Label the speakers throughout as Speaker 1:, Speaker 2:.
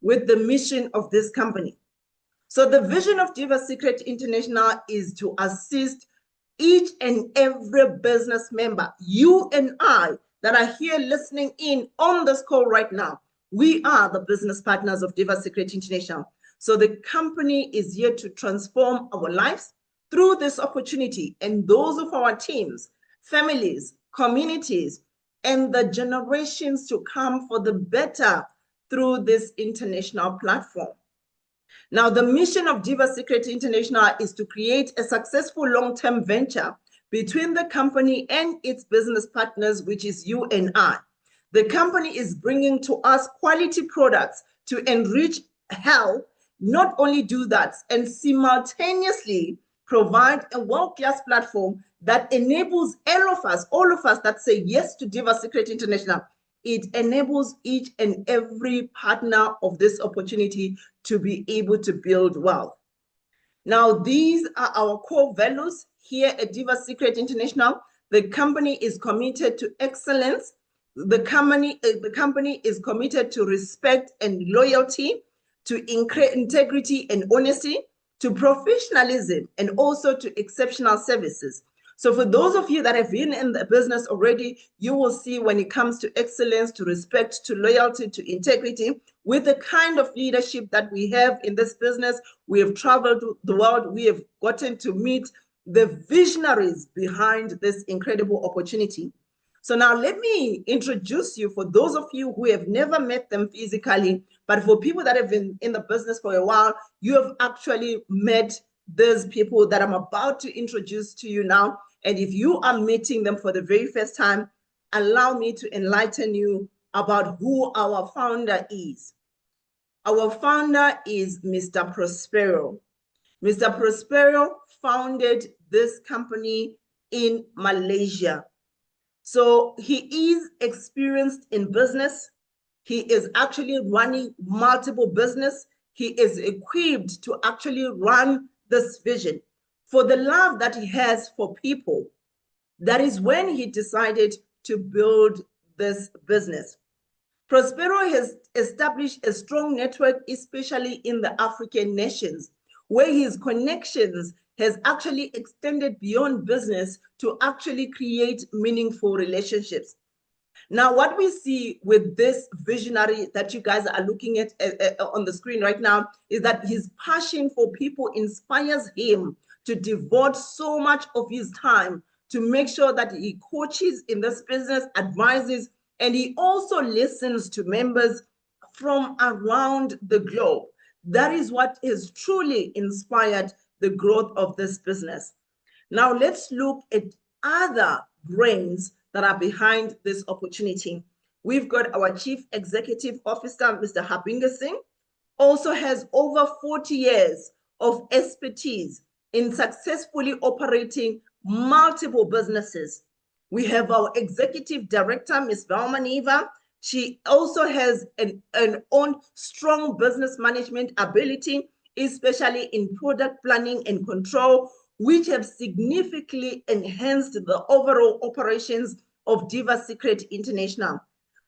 Speaker 1: with the mission of this company. So the vision of Diva Secret International is to assist each and every business member, you and I that are here listening in on this call right now. We are the business partners of Diva Secret International. So the company is here to transform our lives through this opportunity, and those of our teams, families, communities, and the generations to come for the better through this international platform. Now, the mission of Diva Secret International is to create a successful long-term venture between the company and its business partners, which is you and I. The company is bringing to us quality products to enrich health, not only do that, and simultaneously provide a world-class platform that enables all of us that say yes to Diva Secret International. It enables each and every partner of this opportunity to be able to build wealth. Now, these are our core values here at Diva Secret International. The company is committed to excellence. The company is committed to respect and loyalty, to integrity and honesty, to professionalism, and also to exceptional services. So for those of you that have been in the business already, you will see when it comes to excellence, to respect, to loyalty, to integrity, with the kind of leadership that we have in this business, we have traveled the world, we have gotten to meet the visionaries behind this incredible opportunity. So now let me introduce you, for those of you who have never met them physically, but for people that have been in the business for a while, you have actually met these people that I'm about to introduce to you now. And if you are meeting them for the very first time, allow me to enlighten you about who our founder is. Our founder is Mr. Prospero. Mr. Prospero founded this company in Malaysia. So he is experienced in business. He is actually running multiple business. He is equipped to actually run this vision. For the love that he has for people, that is when he decided to build this business. Prospero has established a strong network, especially in the African nations, where his connections has actually extended beyond business to actually create meaningful relationships. Now, what we see with this visionary that you guys are looking at on the screen right now is that his passion for people inspires him to devote so much of his time to make sure that he coaches in this business, advises, and he also listens to members from around the globe. That is what has truly inspired the growth of this business. Now, let's look at other brains that are behind this opportunity. We've got our Chief Executive Officer, Mr. Habinga Singh, also has over 40 years of expertise in successfully operating multiple businesses. We have our Executive Director, Ms. Velma Neva. She also has an own strong business management ability, especially in product planning and control, which have significantly enhanced the overall operations of Diva Secret International.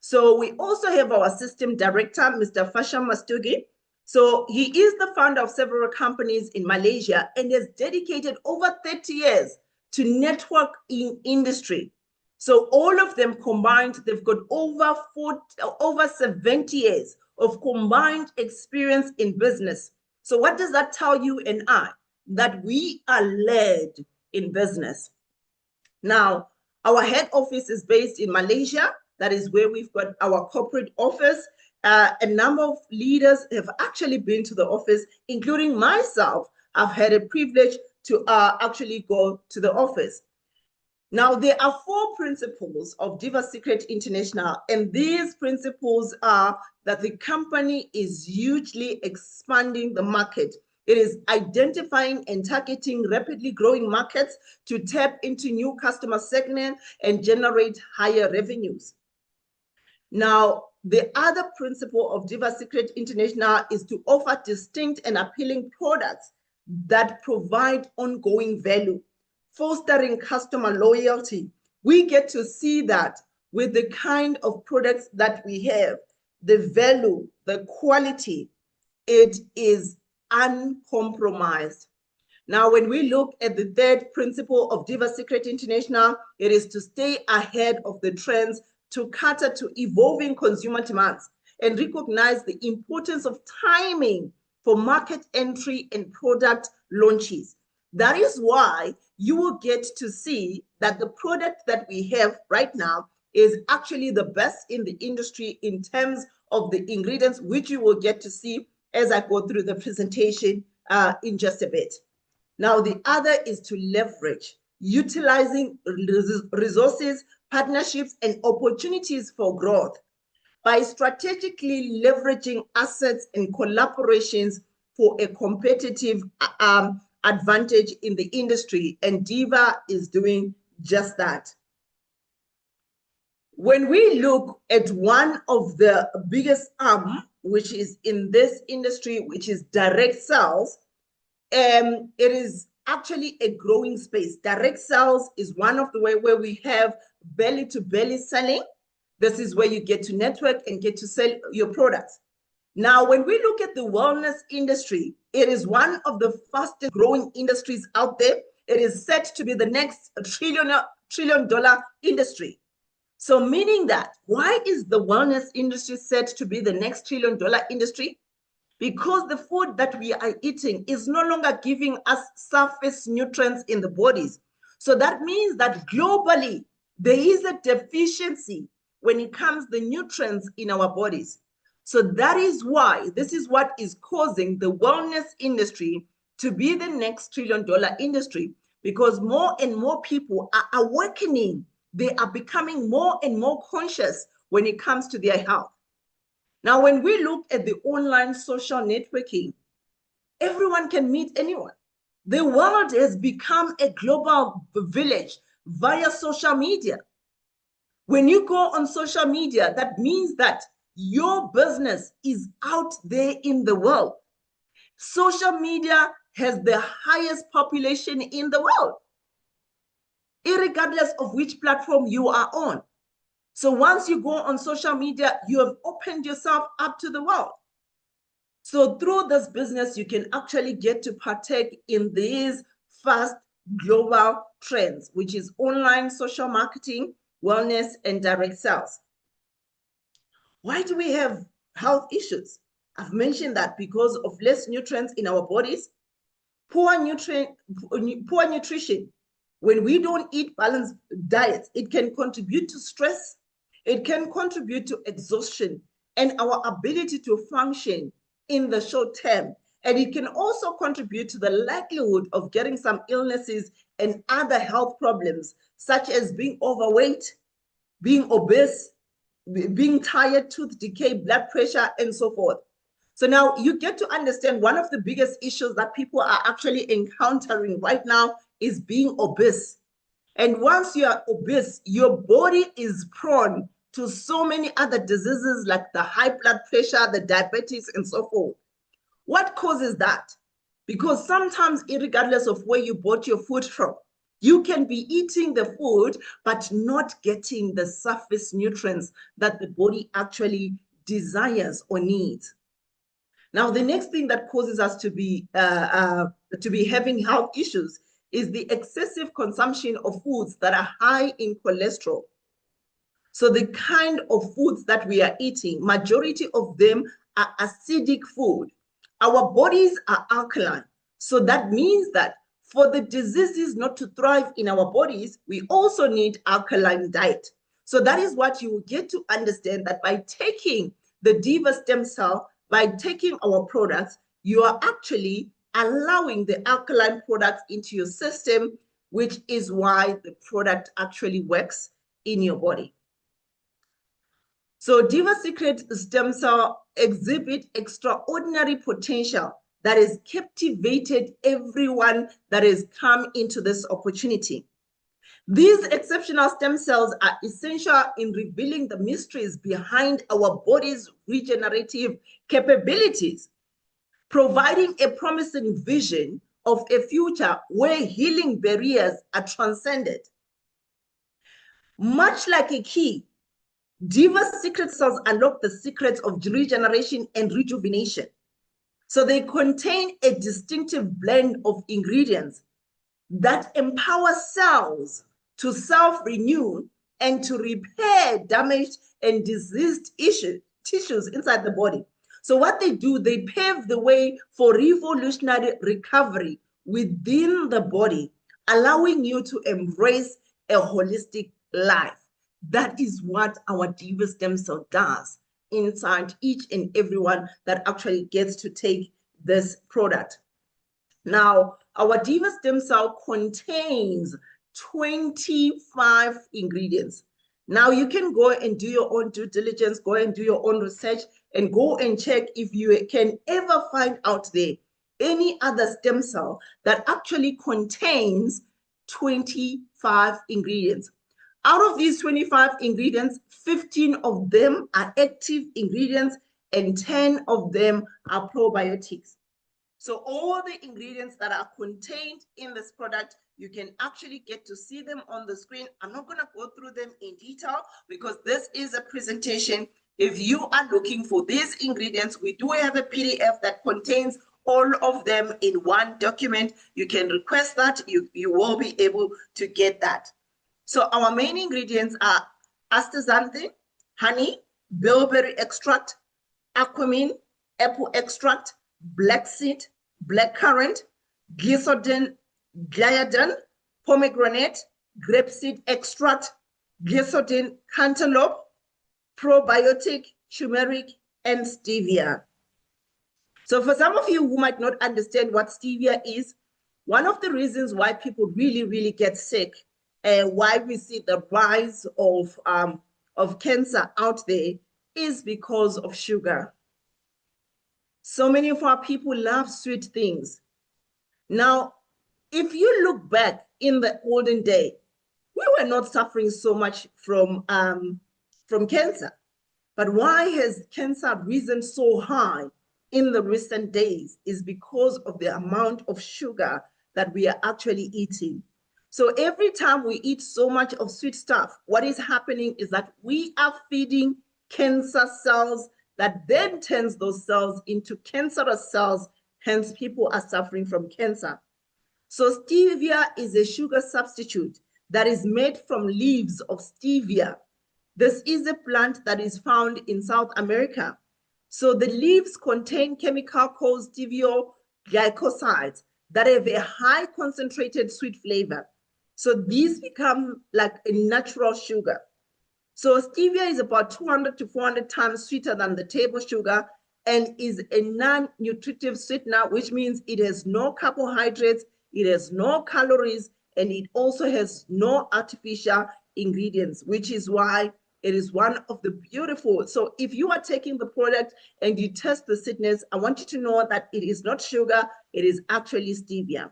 Speaker 1: So we also have our System Director, Mr. Fasham Mastugi. So he is the founder of several companies in Malaysia and has dedicated over 30 years to network in industry. So all of them combined, they've got over 70 years of combined experience in business. So what does that tell you and I? That we are led in business. Now, our head office is based in Malaysia. That is where we've got our corporate office. A number of leaders have actually been to the office, including myself. I've had a privilege to actually go to the office. Now, there are 4 principles of Diva Secret International, and these principles are that the company is hugely expanding the market. It is identifying and targeting rapidly growing markets to tap into new customer segments and generate higher revenues. Now, the other principle of Diva Secret International is to offer distinct and appealing products that provide ongoing value, fostering customer loyalty. We get to see that with the kind of products that we have. the value, the quality, it is uncompromised. Now, when we look at the third principle of Diva Secret International, it is to stay ahead of the trends, to cater to evolving consumer demands, and recognize the importance of timing for market entry and product launches. That is why you will get to see that the product that we have right now is actually the best in the industry in terms of the ingredients, which you will get to see as I go through the presentation in just a bit. Now, the other is to leverage, utilizing resources, partnerships, and opportunities for growth by strategically leveraging assets and collaborations for a competitive advantage in the industry. And Diva is doing just that. When we look at one of the biggest which is in this industry, which is direct sales, it is actually a growing space. Direct sales is one of the way where we have belly to belly selling. This is where you get to network and get to sell your products. Now, when we look at the wellness industry, it is one of the fastest growing industries out there. It is set to be the next trillion dollar industry. So meaning that, why is the wellness industry set to be the next $1 trillion industry? Because the food that we are eating is no longer giving us surface nutrients in the bodies. So that means that globally, there is a deficiency when it comes to the nutrients in our bodies. So that is why, this is what is causing the wellness industry to be the next $1 trillion industry, because more and more people are awakening. They are becoming more and more conscious when it comes to their health. Now, when we look at the online social networking, everyone can meet anyone. The world has become a global village via social media. When you go on social media, that means that your business is out there in the world. Social media has the highest population in the world, irregardless of which platform you are on. So once you go on social media, you have opened yourself up to the world. So through this business, you can actually get to partake in these fast global trends, which is online social marketing, wellness, and direct sales. Why do we have health issues? I've mentioned that because of less nutrients in our bodies, poor nutrition. When we don't eat balanced diets, it can contribute to stress, it can contribute to exhaustion and our ability to function in the short term. And it can also contribute to the likelihood of getting some illnesses and other health problems, such as being overweight, being obese, being tired, tooth decay, blood pressure, and so forth. So now you get to understand one of the biggest issues that people are actually encountering right now is being obese. And once you are obese, your body is prone to so many other diseases like the high blood pressure, the diabetes, and so forth. What causes that? Because sometimes, regardless of where you bought your food from, you can be eating the food, but not getting the surface nutrients that the body actually desires or needs. Now, the next thing that causes us to be having health issues is the excessive consumption of foods that are high in cholesterol. So the kind of foods that we are eating, majority of them are acidic food. Our bodies are alkaline. So that means that for the diseases not to thrive in our bodies, we also need alkaline diet. So that is what you will get to understand, that by taking the Diva stem cell, by taking our products, you are actually allowing the alkaline products into your system, which is why the product actually works in your body. So Diva Secret stem cell exhibit extraordinary potential that has captivated everyone that has come into this opportunity. These exceptional stem cells are essential in revealing the mysteries behind our body's regenerative capabilities, providing a promising vision of a future where healing barriers are transcended. Much like a key, Diva secret cells unlock the secrets of regeneration and rejuvenation. So they contain a distinctive blend of ingredients that empower cells to self-renew and to repair damaged and diseased tissues inside the body. So what they do, they pave the way for revolutionary recovery within the body, allowing you to embrace a holistic life. That is what our Diva stem cell does inside each and everyone that actually gets to take this product. Now, our Diva stem cell contains 25 ingredients. Now, you can go and do your own due diligence, go and do your own research, and go and check if you can ever find out there any other stem cell that actually contains 25 ingredients. Out of these 25 ingredients, 15 of them are active ingredients and 10 of them are probiotics. So all the ingredients that are contained in this product, you can actually get to see them on the screen. I'm not going to go through them in detail because this is a presentation. If you are looking for these ingredients, we do have a PDF that contains all of them in one document. You can request that. You will be able to get that. So our main ingredients are astaxanthin, honey, bilberry extract, aquamine, apple extract, black seed, blackcurrant, glicertin, gliadin, pomegranate, grapeseed extract, glicertin, cantaloupe, probiotic, turmeric, and stevia. So for some of you who might not understand what stevia is, one of the reasons why people really get sick and why we see the rise of cancer out there is because of sugar. So many of our people love sweet things. Now, if you look back in the olden day, we were not suffering so much from cancer. But why has cancer risen so high in the recent days is because of the amount of sugar that we are actually eating. So every time we eat so much of sweet stuff, what is happening is that we are feeding cancer cells that then turns those cells into cancerous cells, hence people are suffering from cancer. So stevia is a sugar substitute that is made from leaves of stevia. This is a plant that is found in South America. So the leaves contain chemical called stevioglycosides that have a high concentrated sweet flavor. So these become like a natural sugar. So stevia is about 200 to 400 times sweeter than the table sugar and is a non-nutritive sweetener, which means it has no carbohydrates, it has no calories, and it also has no artificial ingredients, which is why it is one of the beautiful. So if you are taking the product and you test the sweetness, I want you to know that it is not sugar, it is actually stevia.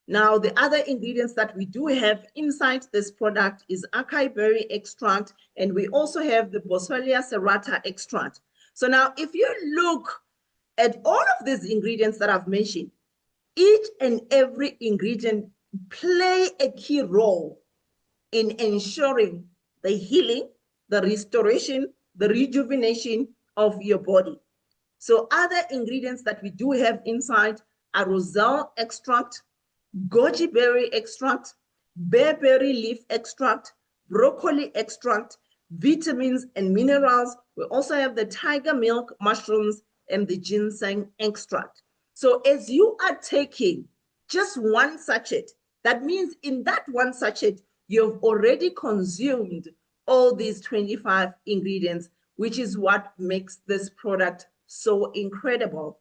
Speaker 1: Now, the other ingredients that we do have inside this product is acai berry extract, and we also have the Boswellia serrata extract. So now, if you look at all of these ingredients that I've mentioned, each and every ingredient play a key role in ensuring the healing, the restoration, the rejuvenation of your body. So other ingredients that we do have inside are roselle extract, goji berry extract, bearberry leaf extract, broccoli extract, vitamins and minerals. We also have the tiger milk mushrooms and the ginseng extract. So as you are taking just one sachet, that means in that one sachet, you've already consumed all these 25 ingredients, which is what makes this product so incredible.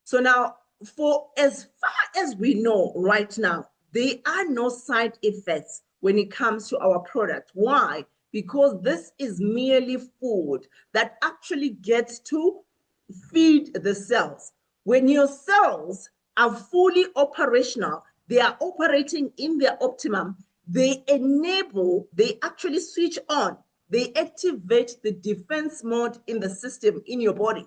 Speaker 1: So now, for as far as we know right now, there are no side effects when it comes to our product. Why? Because this is merely food that actually gets to feed the cells. When your cells are fully operational, they are operating in their optimum, they actually switch on, they activate the defense mode in the system in your body.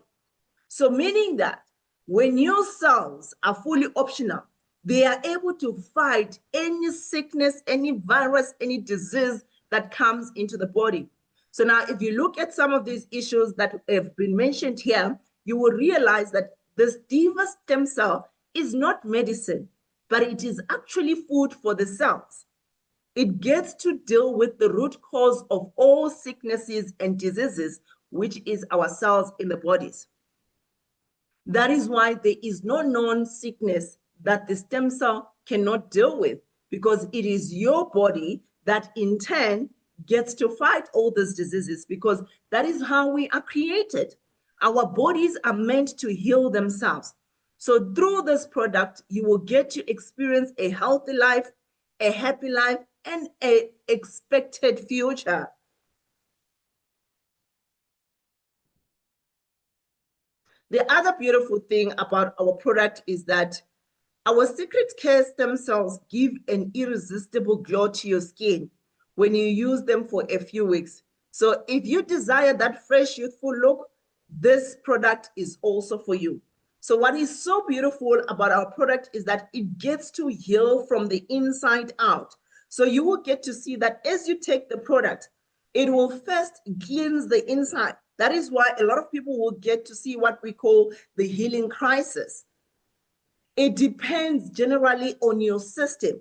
Speaker 1: So meaning that when your cells are fully optional, they are able to fight any sickness, any virus, any disease that comes into the body. So now if you look at some of these issues that have been mentioned here, you will realize that this Diva stem cell is not medicine, but it is actually food for the cells. It gets to deal with the root cause of all sicknesses and diseases, which is our cells in the bodies. That is why there is no known sickness that the stem cell cannot deal with, because it is your body that in turn gets to fight all these diseases, because that is how we are created. Our bodies are meant to heal themselves. So through this product, you will get to experience a healthy life, a happy life, and an expected future. The other beautiful thing about our product is that our Secret Care stem cells give an irresistible glow to your skin when you use them for a few weeks. So if you desire that fresh, youthful look, this product is also for you. So what is so beautiful about our product is that it gets to heal from the inside out. So you will get to see that as you take the product, it will first cleanse the inside. That is why a lot of people will get to see what we call the healing crisis. It depends generally on your system.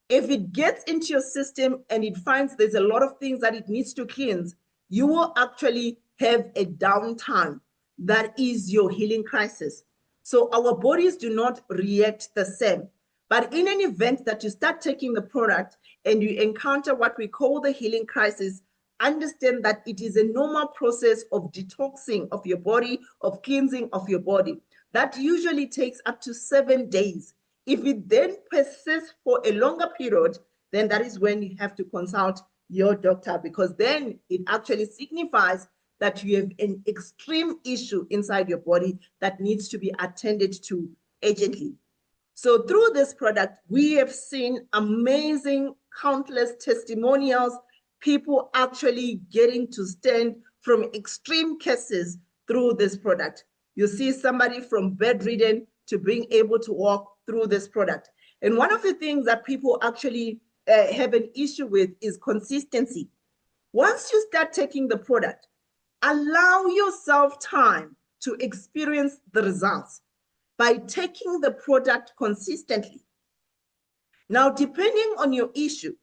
Speaker 1: If it gets into your system and it finds there's a lot of things that it needs to cleanse, you will actually have a downtime. That is your healing crisis. So our bodies do not react the same. But in an event that you start taking the product and you encounter what we call the healing crisis, understand that it is a normal process of detoxing of your body, of cleansing of your body. That usually takes up to 7 days. If it then persists for a longer period, then that is when you have to consult your doctor, because then it actually signifies that you have an extreme issue inside your body that needs to be attended to urgently. So through this product, we have seen amazing, countless testimonials, people actually getting to stand from extreme cases through this product. You see somebody from bedridden to being able to walk through this product. And one of the things that people actually have an issue with is consistency. Once you start taking the product, allow yourself time to experience the results by taking the product consistently. Now, depending on your issue,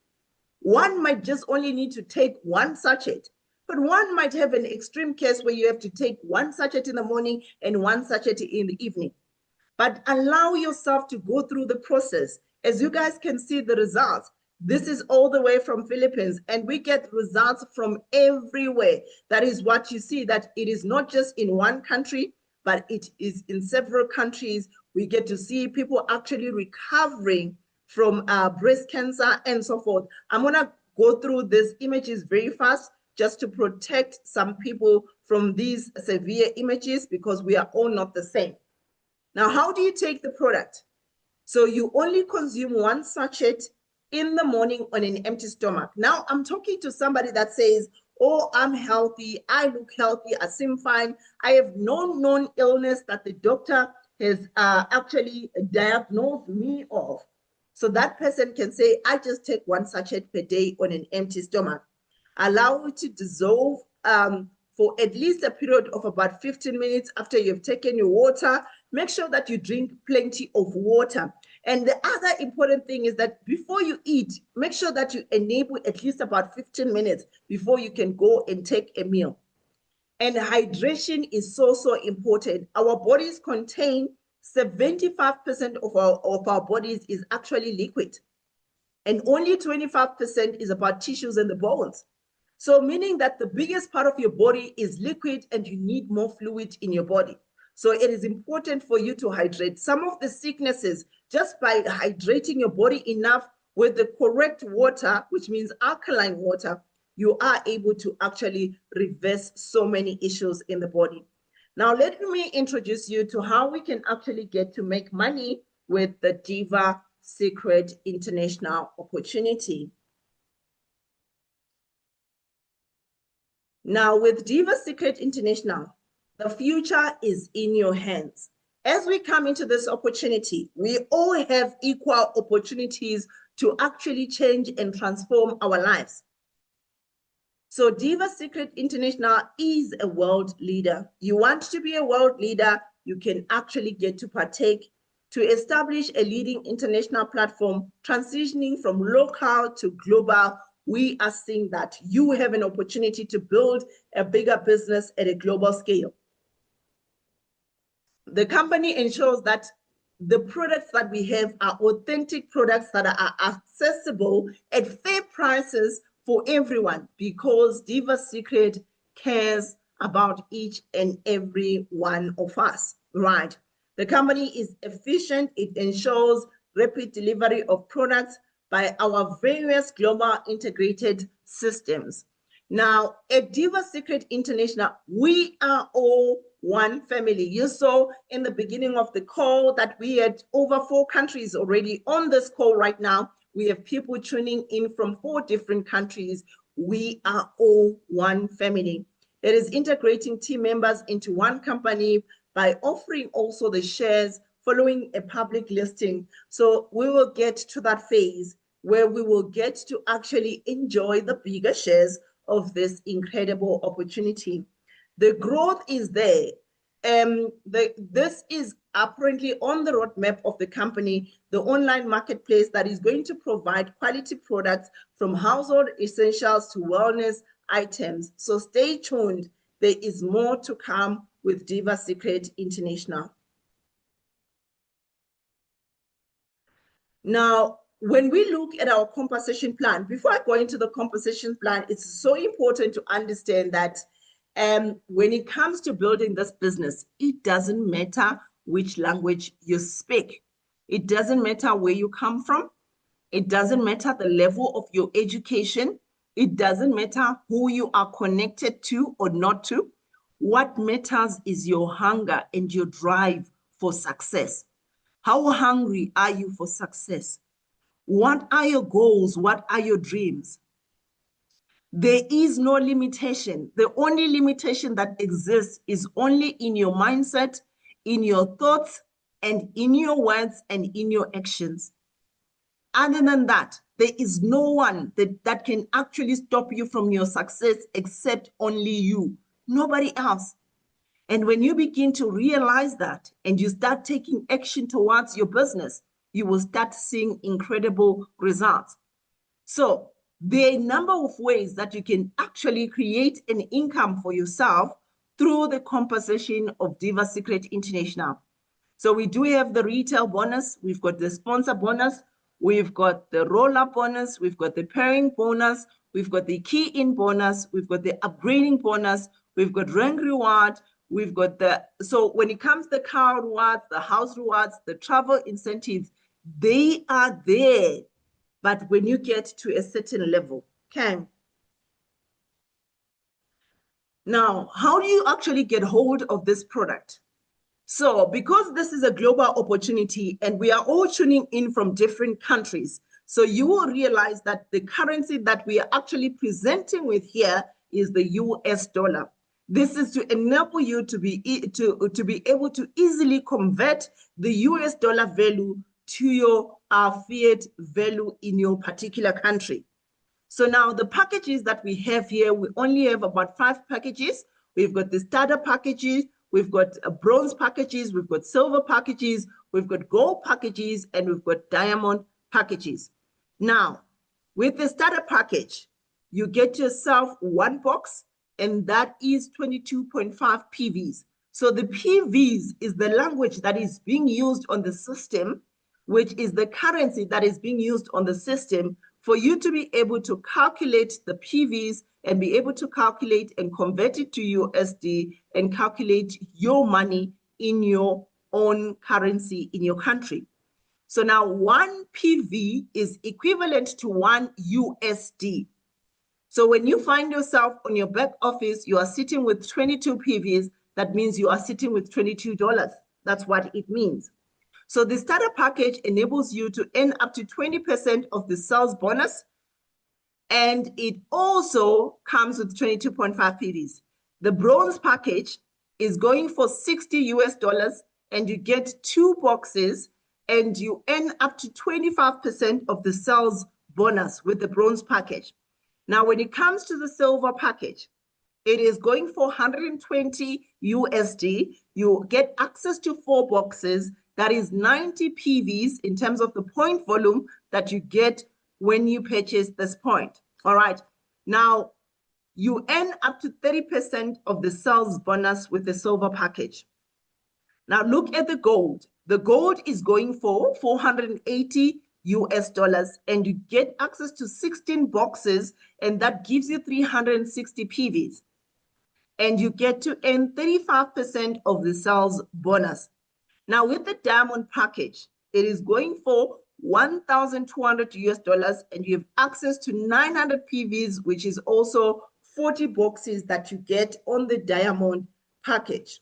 Speaker 1: one might just only need to take one sachet, but one might have an extreme case where you have to take one sachet in the morning and one sachet in the evening. But allow yourself to go through the process. As you guys can see the results, this is all the way from Philippines, and we get results from everywhere. That is what you see, that it is not just in one country, but it is in several countries. We get to see people actually recovering from breast cancer and so forth. I'm gonna go through these images very fast just to protect some people from these severe images, because we are all not the same. Now, how do you take the product? So you only consume one sachet in the morning on an empty stomach. Now, I'm talking to somebody that says, oh, I'm healthy, I look healthy, I seem fine, I have no known illness that the doctor has actually diagnosed me of. So that person can say, I just take one sachet per day on an empty stomach. Allow it to dissolve for at least a period of about 15 minutes after you've taken your water. Make sure that you drink plenty of water. And the other important thing is that before you eat, make sure that you enable at least about 15 minutes before you can go and take a meal. And hydration is so, so important. Our bodies contain 75% of our bodies is actually liquid. And only 25% is about tissues and the bones. So meaning that the biggest part of your body is liquid and you need more fluid in your body. So it is important for you to hydrate. Some of the sicknesses, just by hydrating your body enough with the correct water, which means alkaline water, you are able to actually reverse so many issues in the body. Now, let me introduce you to how we can actually get to make money with the Diva Secret International opportunity. Now, with Diva Secret International, the future is in your hands. As we come into this opportunity, we all have equal opportunities to actually change and transform our lives. So Diva Secret International is a world leader. You want to be a world leader, you can actually get to partake to establish a leading international platform, transitioning from local to global. We are seeing that you have an opportunity to build a bigger business at a global scale. The company ensures that the products that we have are authentic products that are accessible at fair prices for everyone, because Diva Secret cares about each and every one of us, right? The company is efficient. It ensures rapid delivery of products by our various global integrated systems. Now, at Diva Secret International, we are all one family. You saw in the beginning of the call that we had over 4 countries already on this call right now. We have people tuning in from 4 different countries. We are all one family. It is integrating team members into one company by offering also the shares following a public listing. So we will get to that phase where we will get to actually enjoy the bigger shares of this incredible opportunity. The growth is there. This is apparently on the roadmap of the company, the online marketplace that is going to provide quality products from household essentials to wellness items. So stay tuned. There is more to come with Diva Secret International. Now, when we look at our compensation plan, before I go into the compensation plan, it's so important to understand that when it comes to building this business, it doesn't matter which language you speak. It doesn't matter where you come from. It doesn't matter the level of your education. It doesn't matter who you are connected to or not to. What matters is your hunger and your drive for success. How hungry are you for success? What are your goals? What are your dreams? There is no limitation. The only limitation that exists is only in your mindset, in your thoughts, and in your words and in your actions. Other than that, there is no one that can actually stop you from your success except only you, nobody else. And when you begin to realize that and you start taking action towards your business, you will start seeing incredible results. So there are a number of ways that you can actually create an income for yourself through the composition of Diva Secret International. So we do have the retail bonus, we've got the sponsor bonus, we've got the roll-up bonus, we've got the pairing bonus, we've got the key-in bonus, we've got the upgrading bonus, we've got rank reward, we've got so when it comes to the car rewards, the house rewards, the travel incentives, they are there. But when you get to a certain level, okay? Now, how do you actually get hold of this product? So because this is a global opportunity and we are all tuning in from different countries, so you will realize that the currency that we are actually presenting with here is the US dollar. This is to enable you to be able to easily convert the US dollar value to your fiat value in your particular country. So now the packages that we have here, we only have about 5 packages. We've got the starter packages, we've got bronze packages, we've got silver packages, we've got gold packages, and we've got diamond packages. Now, with the starter package, you get yourself 1 box, and that is 22.5 PVs. So the PVs is the language that is being used on the system, which is the currency that is being used on the system for you to be able to calculate the PVs and be able to calculate and convert it to USD and calculate your money in your own currency in your country. So now 1 PV is equivalent to 1 USD. So when you find yourself on your back office, you are sitting with 22 PVs, that means you are sitting with $22. That's what it means. So the starter package enables you to earn up to 20% of the sales bonus, and it also comes with 22.5 PVs. The bronze package is going for $60 US, and you get 2 boxes, and you earn up to 25% of the sales bonus with the bronze package. Now, when it comes to the silver package, it is going for 120 USD. You get access to 4 boxes. That is 90 PVs in terms of the point volume that you get when you purchase this point. All right. Now, you earn up to 30% of the sales bonus with the silver package. Now, look at the gold. The gold is going for 480 US dollars, and you get access to 16 boxes, and that gives you 360 PVs. And you get to earn 35% of the sales bonus. Now, with the diamond package, it is going for 1,200 US dollars, and you have access to 900 PVs, which is also 40 boxes that you get on the diamond package.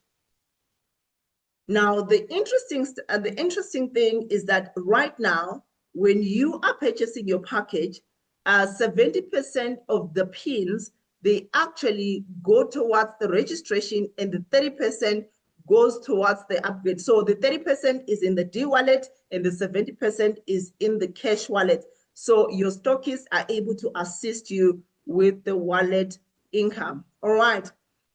Speaker 1: Now, the interesting thing is that right now, when you are purchasing your package, 70% of the pins, they actually go towards the registration, and the 30% goes towards the upgrade. So the 30% is in the D wallet, and the 70% is in the cash wallet. So your stockists are able to assist you with the wallet income. All right.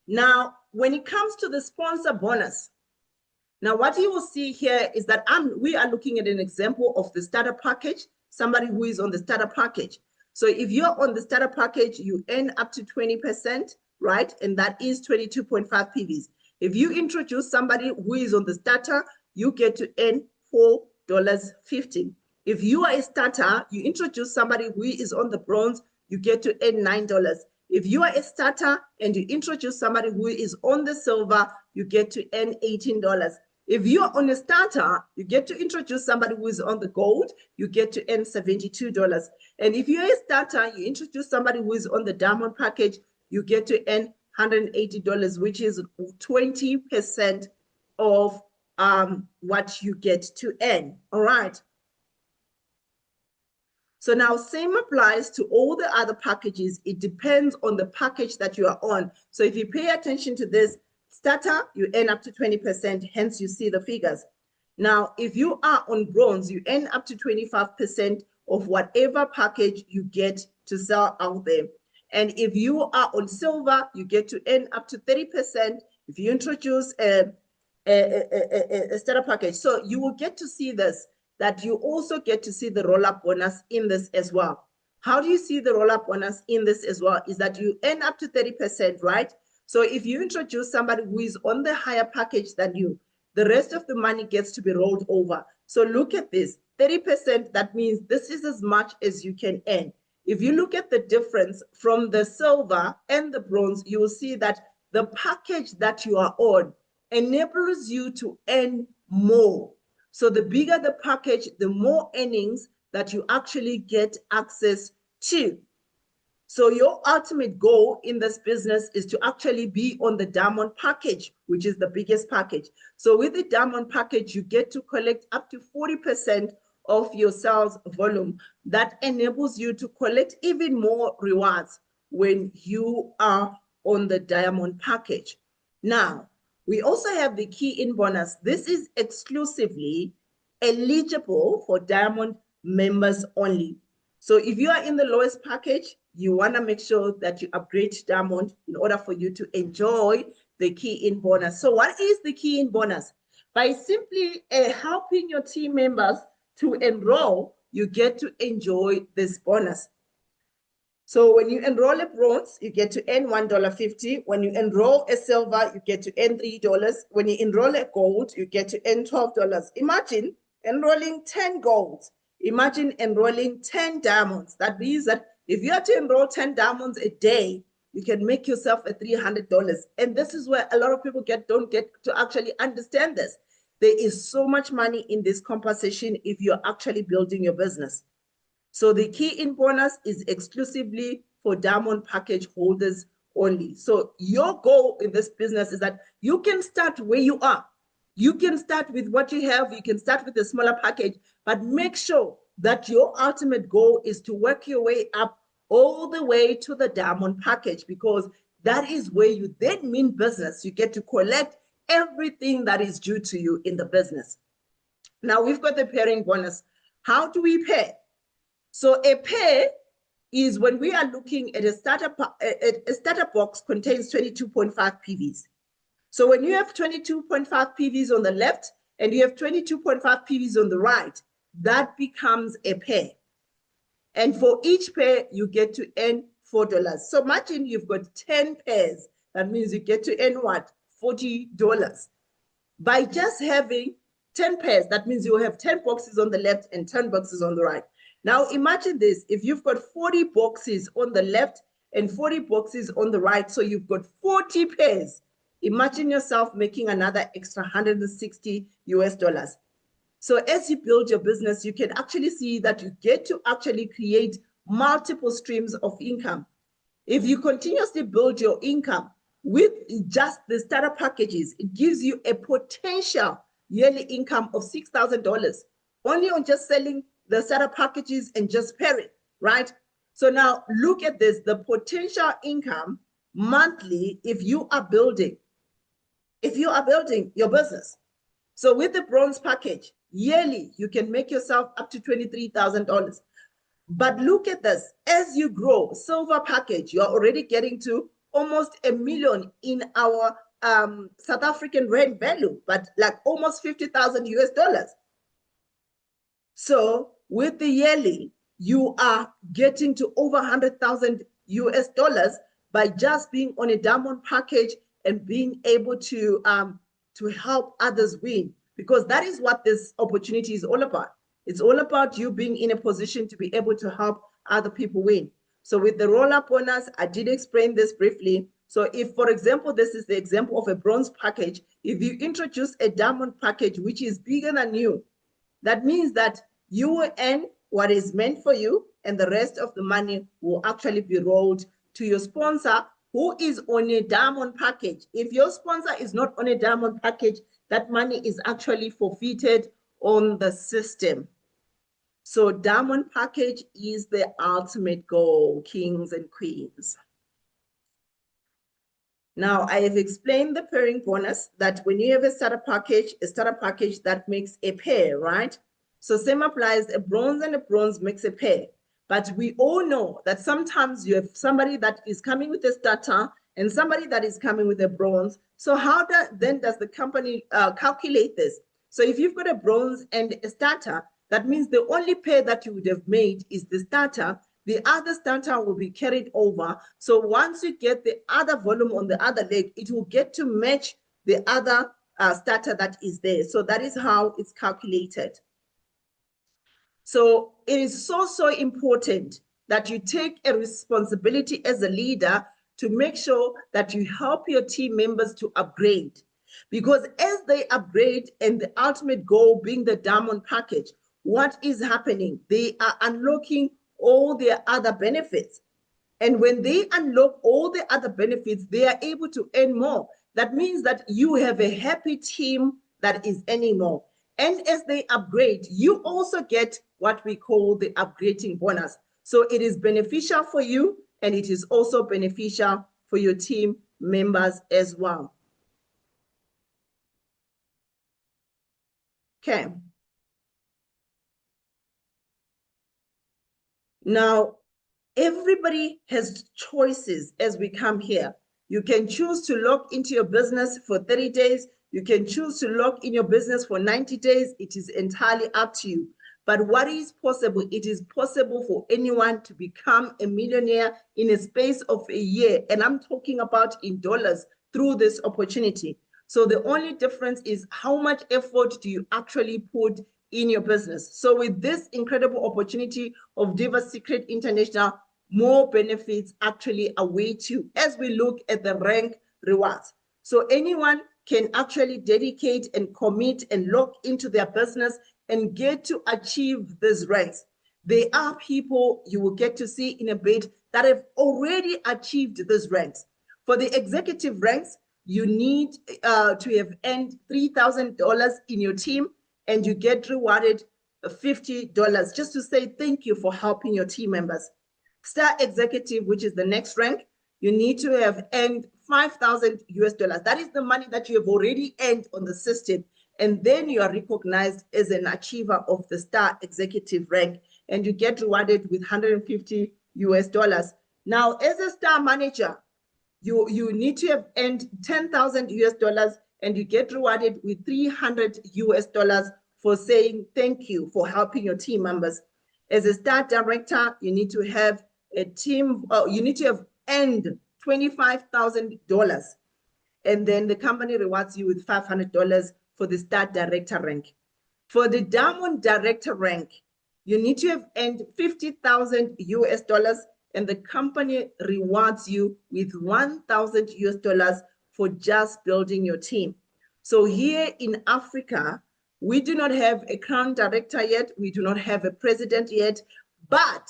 Speaker 1: Now, when it comes to the sponsor bonus, now what you will see here is that we are looking at an example of the starter package, somebody who is on the starter package. So if you're on the starter package, you earn up to 20%, right? And that is 22.5 PVs. If you introduce somebody who is on the starter, you get to earn $4.50. If you are a starter, you introduce somebody who is on the bronze, you get to earn $9. If you are a starter and you introduce somebody who is on the silver, you get to earn $18. If you are on a starter, you get to introduce somebody who is on the gold, you get to earn $72. And if you're a starter, you introduce somebody who is on the diamond package, you get to earn $180, which is 20% of what you get to earn. All right. So now same applies to all the other packages. It depends on the package that you are on. So if you pay attention to this, starter, you earn up to 20%, hence you see the figures. Now, if you are on bronze, you earn up to 25% of whatever package you get to sell out there. And if you are on silver, you get to earn up to 30% if you introduce a starter package. So you will get to see this, that you also get to see the roll-up bonus in this as well. How do you see the roll-up bonus in this as well? Is that you earn up to 30%, right? So if you introduce somebody who is on the higher package than you, the rest of the money gets to be rolled over. So look at this, 30%, that means this is as much as you can earn. If you look at the difference from the silver and the bronze, you will see that the package that you are on enables you to earn more. So the bigger the package, the more earnings that you actually get access to. So your ultimate goal in this business is to actually be on the diamond package, which is the biggest package. So with the diamond package, you get to collect up to 40% of your sales volume. That enables you to collect even more rewards when you are on the diamond package. Now, we also have the key in bonus. This is exclusively eligible for diamond members only. So if you are in the lowest package, you want to make sure that you upgrade to diamond in order for you to enjoy the key in bonus. So what is the key in bonus? By simply helping your team members to enroll, you get to enjoy this bonus. So when you enroll a bronze, you get to earn $1.50. When you enroll a silver, you get to earn $3. When you enroll a gold, you get to earn $12. Imagine enrolling 10 golds. Imagine enrolling 10 diamonds. That means that if you have to enroll 10 diamonds a day, you can make yourself a $300. And this is where a lot of people don't get to actually understand this. There is so much money in this compensation if you're actually building your business. So the key in bonus is exclusively for diamond package holders only. So your goal in this business is that you can start where you are. You can start with what you have. You can start with a smaller package, but make sure that your ultimate goal is to work your way up all the way to the diamond package, because that is where you then mean business. You get to collect everything that is due to you in the business. Now we've got the pairing bonus. How do we pair? So a pair is when we are looking at a starter box contains 22.5 PVs. So when you have 22.5 PVs on the left and you have 22.5 PVs on the right, that becomes a pair. And for each pair, you get to earn $4. So imagine you've got 10 pairs. That means you get to earn what? $40. By just having 10 pairs, that means you have 10 boxes on the left and 10 boxes on the right. Now imagine this, if you've got 40 boxes on the left and 40 boxes on the right, so you've got 40 pairs. Imagine yourself making another extra $160 US. So as you build your business, you can actually see that you get to actually create multiple streams of income. If you continuously build your income with just the starter packages, it gives you a potential yearly income of $6,000 only on just selling the starter packages and just pairing, right? So now look at this, the potential income monthly if you are building your business. So with the bronze package, yearly, you can make yourself up to $23,000. But look at this, as you grow, silver package, you're already getting to almost $1 million in our South African rand value, but like almost 50,000 US. So with the yearly, you are getting to over 100,000 US by just being on a diamond package and being able to help others win, because that is what this opportunity is all about. It's all about you being in a position to be able to help other people win. So with the roll-up bonus, I did explain this briefly. So if, for example, this is the example of a bronze package, if you introduce a diamond package, which is bigger than you, that means that you will earn what is meant for you, and the rest of the money will actually be rolled to your sponsor who is on a diamond package. If your sponsor is not on a diamond package, that money is actually forfeited on the system. So diamond package is the ultimate goal, kings and queens. Now, I have explained the pairing bonus, that when you have a starter package that makes a pair, right? So same applies, a bronze and a bronze makes a pair. But we all know that sometimes you have somebody that is coming with a starter and somebody that is coming with a bronze. So how then does the company calculate this? So if you've got a bronze and a starter, that means the only pair that you would have made is the starter. The other starter will be carried over. So once you get the other volume on the other leg, it will get to match the other starter that is there. So that is how it's calculated. So it is so important that you take a responsibility as a leader to make sure that you help your team members to upgrade. Because as they upgrade, and the ultimate goal being the diamond package, what is happening? They are unlocking all their other benefits. And when they unlock all the other benefits, they are able to earn more. That means that you have a happy team that is earning more. And as they upgrade, you also get what we call the upgrading bonus. So it is beneficial for you, and it is also beneficial for your team members as well. Okay. Now, everybody has choices as we come here. You can choose to log into your business for 30 days. You can choose to log in your business for 90 days. It is entirely up to you. But what is possible? It is possible for anyone to become a millionaire in a space of a year. And I'm talking about in dollars through this opportunity. So the only difference is how much effort do you actually put in your business. So with this incredible opportunity of Diva Secret International, more benefits actually await you as we look at the rank rewards. So anyone can actually dedicate and commit and log into their business and get to achieve these ranks. There are people you will get to see in a bit that have already achieved these ranks. For the executive ranks, you need to have earned $3,000 in your team, and you get rewarded $50 just to say thank you for helping your team members. Star Executive, which is the next rank, you need to have earned $5,000 US. That is the money that you have already earned on the system. And then you are recognized as an achiever of the Star Executive rank, and you get rewarded with $150 US dollars. Now, as a star manager, you need to have earned 10,000 US dollars, and you get rewarded with 300 US dollars for saying thank you for helping your team members. As a star director, you need to have a team, you need to have earned $25,000, and then the company rewards you with $500 for the star director rank. For the diamond director rank, you need to have earned 50,000 US dollars, and the company rewards you with 1,000 US dollars for just building your team. So here in Africa, we do not have a crown director yet. We do not have a president yet, but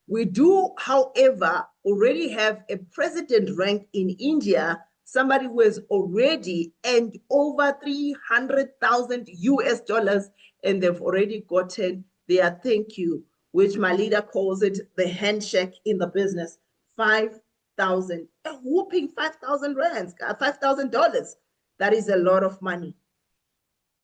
Speaker 1: we do, however, already have a president rank in India, somebody who has already earned over 300,000 US dollars, and they've already gotten their thank you, which my leader calls it the handshake in the business. 5,000, a whooping 5,000 rands, $5,000. That is a lot of money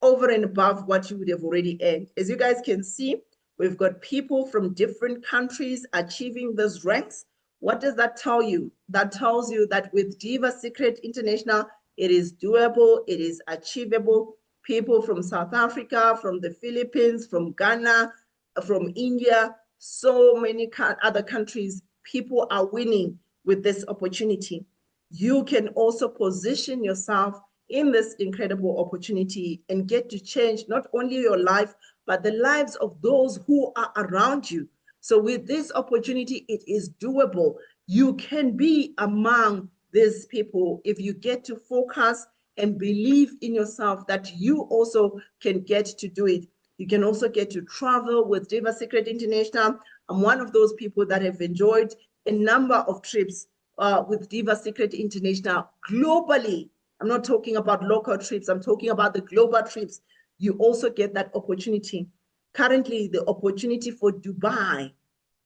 Speaker 1: over and above what you would have already earned. As you guys can see, we've got people from different countries achieving those ranks. What does that tell you? That tells you that with Diva Secret International, it is doable, it is achievable. People from South Africa, from the Philippines, from Ghana, from India, so many other countries, people are winning with this opportunity. You can also position yourself in this incredible opportunity and get to change not only your life, but the lives of those who are around you. So with this opportunity, it is doable. You can be among these people if you get to focus and believe in yourself that you also can get to do it. You can also get to travel with Diva Secret International. I'm one of those people that have enjoyed a number of trips with Diva Secret International globally. I'm not talking about local trips. I'm talking about the global trips. You also get that opportunity. Currently, the opportunity for Dubai,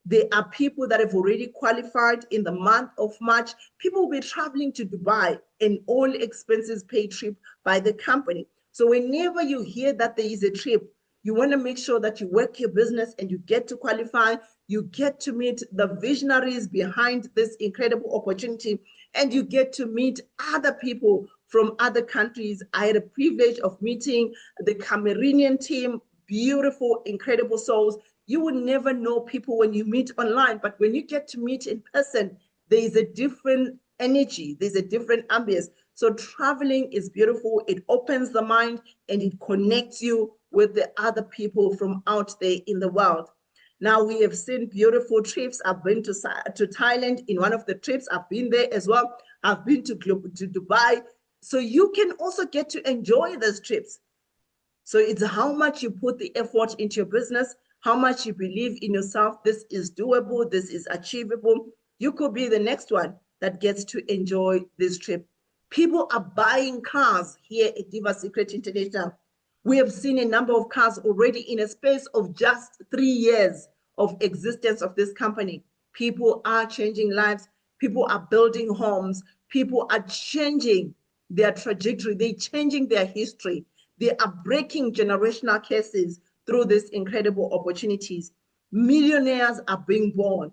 Speaker 1: there are people that have already qualified in the month of March. People will be traveling to Dubai, and all expenses paid trip by the company. So whenever you hear that there is a trip, you want to make sure that you work your business and you get to qualify, you get to meet the visionaries behind this incredible opportunity, and you get to meet other people from other countries. I had a privilege of meeting the Cameroonian team, beautiful, incredible souls. You will never know people when you meet online, but when you get to meet in person, there is a different energy, there's a different ambience. So traveling is beautiful. It opens the mind and it connects you with the other people from out there in the world. Now, we have seen beautiful trips. I've been to Thailand in one of the trips. I've been there as well. I've been to Dubai. So you can also get to enjoy those trips. So it's how much you put the effort into your business, how much you believe in yourself. This is doable. This is achievable. You could be the next one that gets to enjoy this trip. People are buying cars here at Diva Secret International. We have seen a number of cars already in a space of just 3 years of existence of this company. People are changing lives. People are building homes. People are changing their trajectory. They're changing their history. They are breaking generational curses through these incredible opportunities. Millionaires are being born.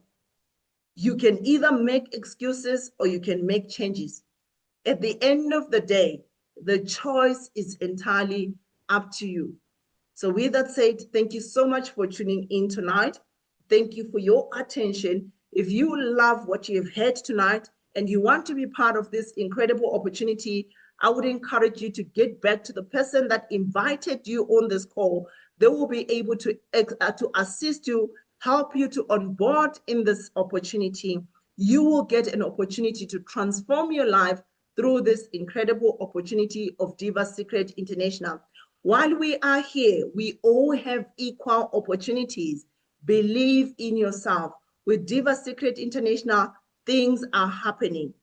Speaker 1: You can either make excuses or you can make changes. At the end of the day, the choice is entirely up to you. So with that said, thank you so much for tuning in tonight. Thank you for your attention. If you love what you have heard tonight and you want to be part of this incredible opportunity, I would encourage you to get back to the person that invited you on this call. They will be able to assist you, help you to onboard in this opportunity. You will get an opportunity to transform your life through this incredible opportunity of Diva Secret International. While we are here, we all have equal opportunities. Believe in yourself. With Diva Secret International, things are happening.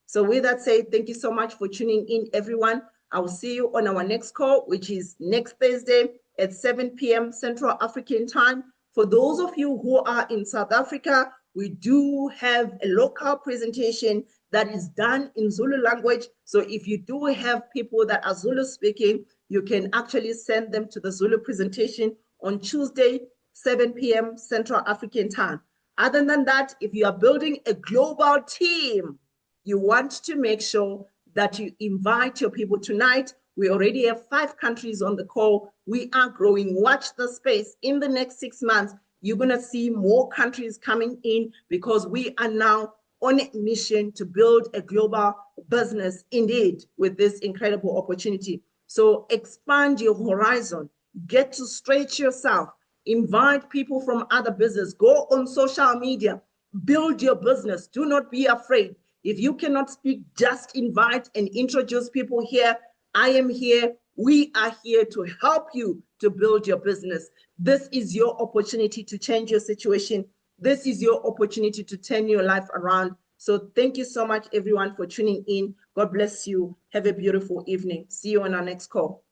Speaker 1: So with that said, thank you so much for tuning in, everyone. I will see you on our next call, which is next Thursday at 7 p.m. Central African time. For those of you who are in South Africa, we do have a local presentation that is done in Zulu language. So if you do have people that are Zulu speaking, you can actually send them to the Zulu presentation on Tuesday, 7 p.m. Central African time. Other than that, if you are building a global team, you want to make sure that you invite your people. Tonight, we already have 5 countries on the call. We are growing. Watch the space. In the next 6 months, you're going to see more countries coming in because we are now on a mission to build a global business indeed with this incredible opportunity. So expand your horizon, get to stretch yourself, invite people from other business, go on social media, build your business. Do not be afraid. If you cannot speak, just invite and introduce people here. I am here. We are here to help you to build your business. This is your opportunity to change your situation. This is your opportunity to turn your life around. So thank you so much, everyone, for tuning in. God bless you. Have a beautiful evening. See you on our next call.